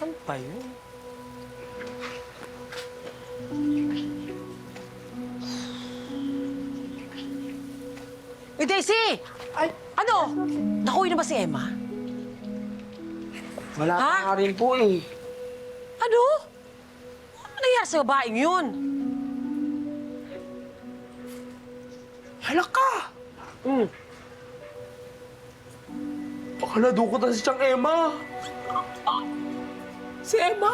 Saan pa yun? Daisy! Ay, Ano? Nakuwi na ba si Emma? wala Ha? pa nga rin po eh. Ano? Ano nangyari sa babaeng yun? Hala ka! Baka nadukutan si Chang Emma. Si Emma?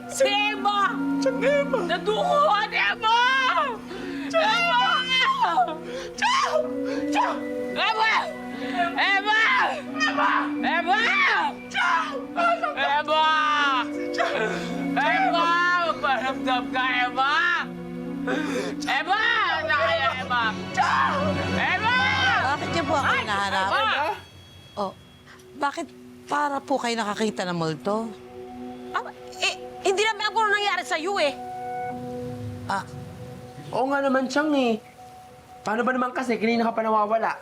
Si Emma! Chang Emma! Nadukuhan, Emma! Emma! Chang! Chang! Emma! Emma! Emma! Emma! Chang! Emma! Emma! Magparamdam ka, Emma! Emma! Nakaya, Emma! Emma! Bakit niyo po ako hinahanap? Emma! Oh, bakit para po kayo nakakita ng multo? Hindi namin alam kung ano nangyari sa'yo eh. Ah, Oo nga naman, Chang eh. Paano ba naman kasi? Kanina ka pa nawawala.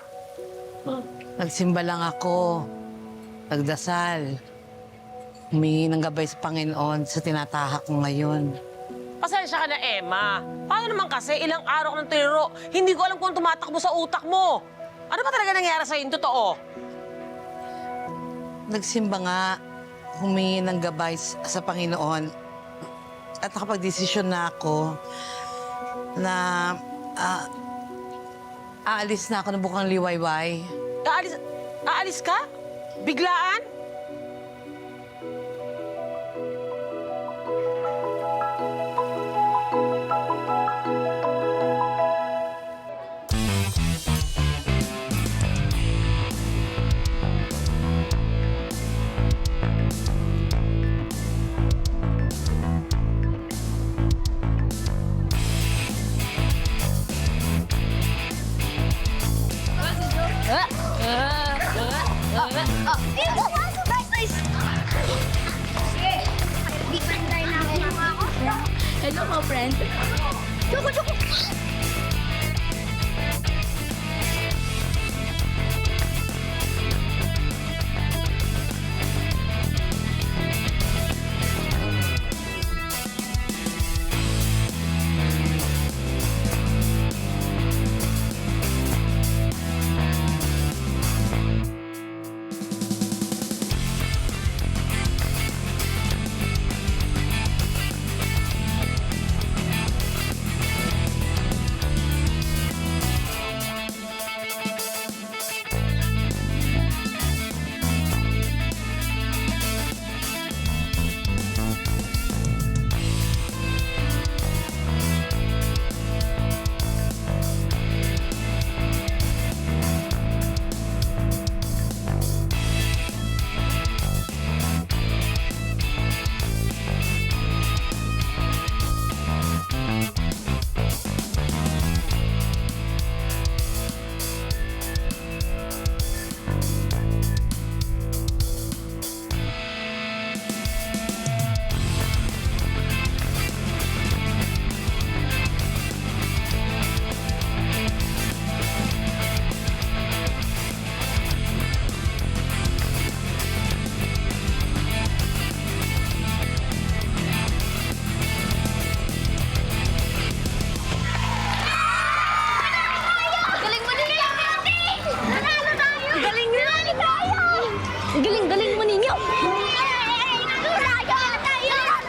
nagsimba lang ako. Nagdasal. Humingi ng gabay sa Panginoon sa tinatahak ko ngayon. Pasensya ka na, Emma. Paano naman kasi ilang araw ko ng tinuro, hindi ko alam kung tumatakbo sa utak mo. Ano ba talaga nangyari sa'yo? Yung totoo? Nagsimba nga, humingi ng gabay sa Panginoon. At nakapag-desisyon na ako na aalis na ako ng bukang liwayway. Aalis ka? Biglaan? Hello, my friend. Choco, choco. Galing mo ninyo! Nanalo tayo! Galing na! Galing mo ninyo!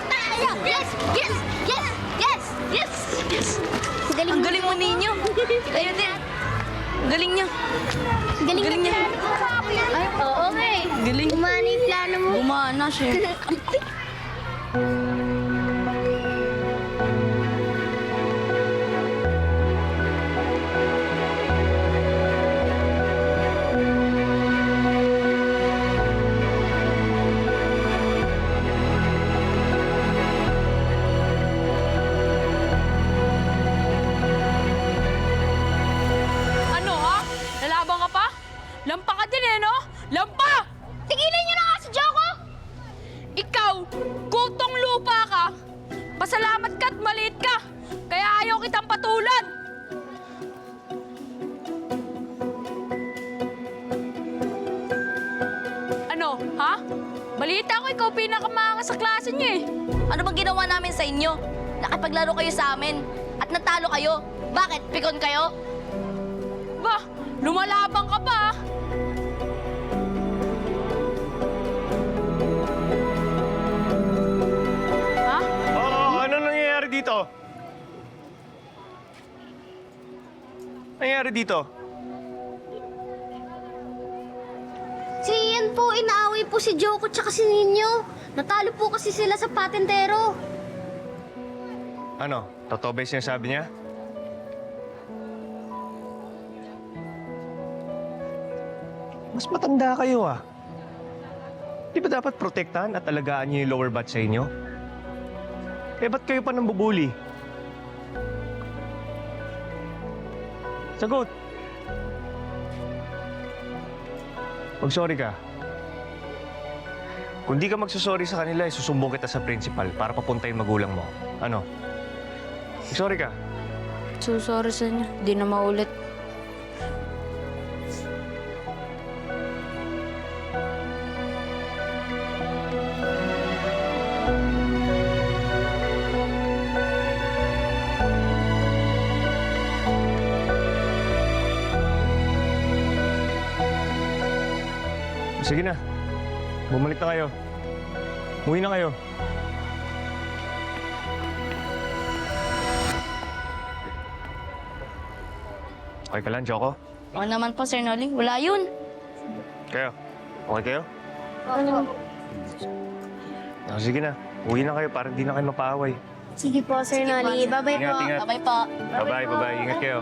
Tayo! Yes! Yes! Yes! Yes! Yes! Yes! Ang galing mo ninyo. Ayun din. Galing niya. Galing niya! Ay, oo nga eh. Galing. Gumana yung plano mo. Gumana siya. Ano ha? Lalaban ka pa? Lampa ka din eh, no? Lampa! Tigilan niyo na nga si Joko! Ikaw, gutong lupa Balita ko, ikaw pinakamangas sa klase niyo eh. Ano bang ginawa namin sa inyo? Nakipaglaro kayo sa amin at natalo kayo. Bakit? Pikon kayo? Ba, lumalabang ka pa ah. Ha? Oo, ano nangyayari dito? Nangyayari dito? Si Ian po, inaaway po si Joko tsaka si Ninyo. Natalo po kasi sila sa patentero. Ano? Totoo ba yung sinasabi niya? Mas matanda kayo ah. Di ba dapat protektahan at alagaan niyo yung lower batch sa inyo? Eh, ba't kayo pa nang bubuli? Sagot! Mag-sorry ka. Kung di ka magsasorry sa kanila, isusumbong kita sa principal para papuntayin magulang mo. Ano? Mag-sorry ka. So sorry sa inyo, di na maulit. Sige na. Bumalik na kayo. Uwi na kayo. Okay ka lang, Joko? Oo naman po, Sir Noli. Wala yun. Kayo? Okay kayo? Sige na. Uwi na kayo para hindi na kayo mapaaway. Sige po, Sir Noli. Bye-bye Ingat, po. ingat. Bye-bye po. Bye-bye, bye-bye. Ingat kayo.